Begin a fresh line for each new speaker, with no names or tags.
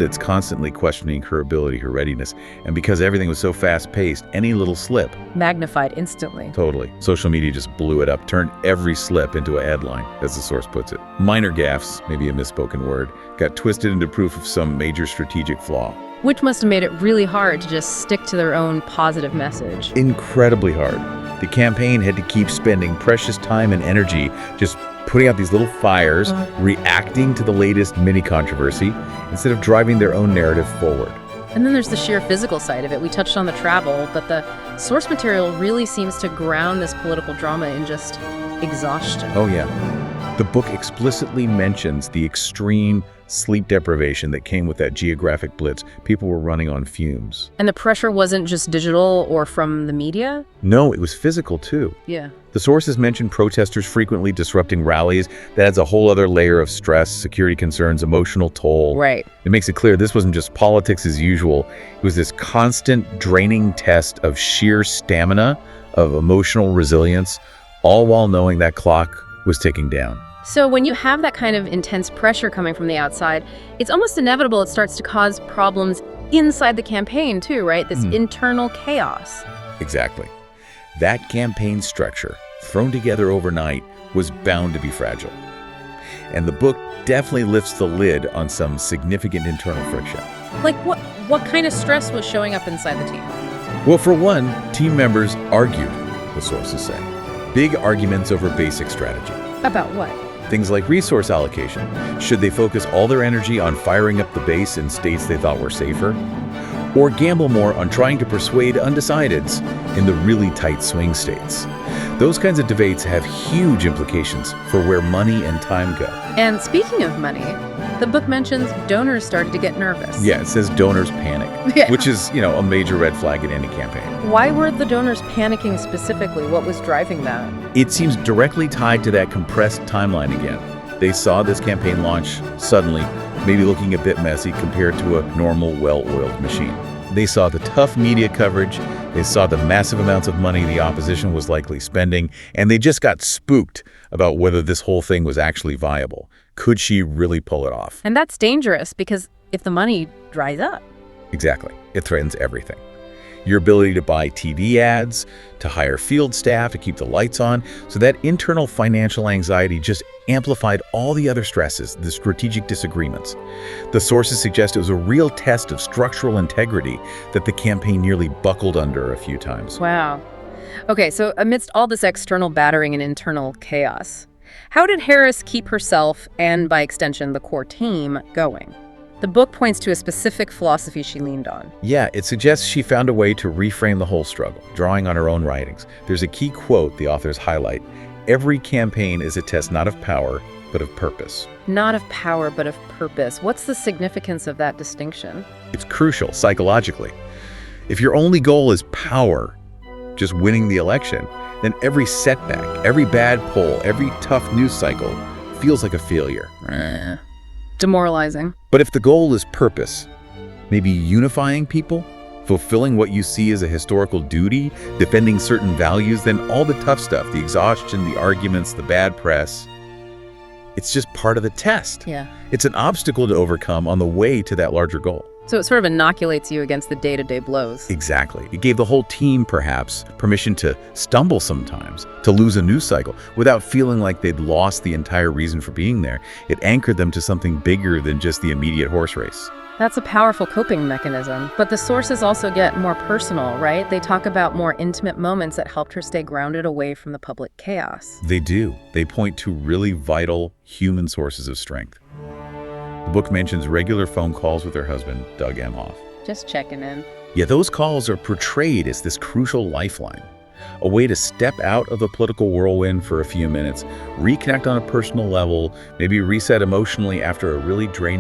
It's constantly questioning her ability, her readiness. And because everything was so fast-paced, any little slip,
Magnified instantly.
totally. Social media just blew it up, turned every slip into a headline, as the source puts it. Minor gaffes, maybe a misspoken word, got twisted into proof of some major strategic flaw.
Which must have made it really hard to just stick to their own positive message.
Incredibly hard. The campaign had to keep spending precious time and energy just putting out these little fires, reacting to the latest mini-controversy, instead of driving their own narrative forward.
And then there's the sheer physical side of it. We touched on the travel, but the source material really seems to ground this political drama in just exhaustion.
Oh yeah. The book explicitly mentions the extreme sleep deprivation that came with that geographic blitz. People were running on fumes.
And the pressure wasn't just digital or from the media?
No, it was physical too.
Yeah.
The sources mention protesters frequently disrupting rallies. That adds a whole other layer of stress, security concerns, emotional toll.
Right.
It makes it clear this wasn't just politics as usual. It was this constant draining test of sheer stamina, of emotional resilience, all while knowing that clock was ticking down.
So when you have that kind of intense pressure coming from the outside, it's almost inevitable it starts to cause problems inside the campaign too, right? This internal chaos.
Exactly. That campaign structure, thrown together overnight, was bound to be fragile. And the book definitely lifts the lid on some significant internal friction.
Like what kind of stress was showing up inside the team?
Well, for one, team members argued, the sources say. Big arguments over basic strategy.
About what?
Things like resource allocation. Should they focus all their energy on firing up the base in states they thought were safer? Or gamble more on trying to persuade undecideds in the really tight swing states? Those kinds of debates have huge implications for where money and time go.
And speaking of money, the book mentions donors started to get nervous.
Yeah, it says donors panic,
Yeah.
which is, a major red flag in any campaign.
Why were the donors panicking specifically? What was driving that?
It seems directly tied to that compressed timeline again. They saw this campaign launch suddenly, maybe looking a bit messy compared to a normal, well-oiled machine. They saw the tough media coverage, they saw the massive amounts of money the opposition was likely spending, and they just got spooked about whether this whole thing was actually viable. Could she really pull it off?
And that's dangerous because if the money dries up.
Exactly. It threatens everything. Your ability to buy TV ads, to hire field staff, to keep the lights on. So that internal financial anxiety just amplified all the other stresses, the strategic disagreements. The sources suggest it was a real test of structural integrity that the campaign nearly buckled under a few times.
Wow. Okay, so amidst all this external battering and internal chaos, how did Harris keep herself, and by extension the core team, going? The book points to a specific philosophy she leaned on.
Yeah, it suggests she found a way to reframe the whole struggle, drawing on her own writings. There's a key quote the authors highlight: "Every campaign is a test not of power, but of purpose."
Not of power, but of purpose. What's the significance of that distinction?
It's crucial psychologically. If your only goal is power, just winning the election, then every setback, every bad poll, every tough news cycle feels like a failure.
Demoralizing.
But if the goal is purpose, maybe unifying people, fulfilling what you see as a historical duty, defending certain values, then all the tough stuff, the exhaustion, the arguments, the bad press, it's just part of the test.
Yeah.
It's an obstacle to overcome on the way to that larger goal.
So it sort of inoculates you against the day-to-day blows.
Exactly. It gave the whole team, perhaps, permission to stumble sometimes, to lose a news cycle, without feeling like they'd lost the entire reason for being there. It anchored them to something bigger than just the immediate horse race.
That's a powerful coping mechanism. But the sources also get more personal, right? They talk about more intimate moments that helped her stay grounded away from the public chaos.
They do. They point to really vital human sources of strength. The book mentions regular phone calls with her husband, Doug Emhoff.
Just checking in.
Yet those calls are portrayed as this crucial lifeline, a way to step out of the political whirlwind for a few minutes, reconnect on a personal level, maybe reset emotionally after a really draining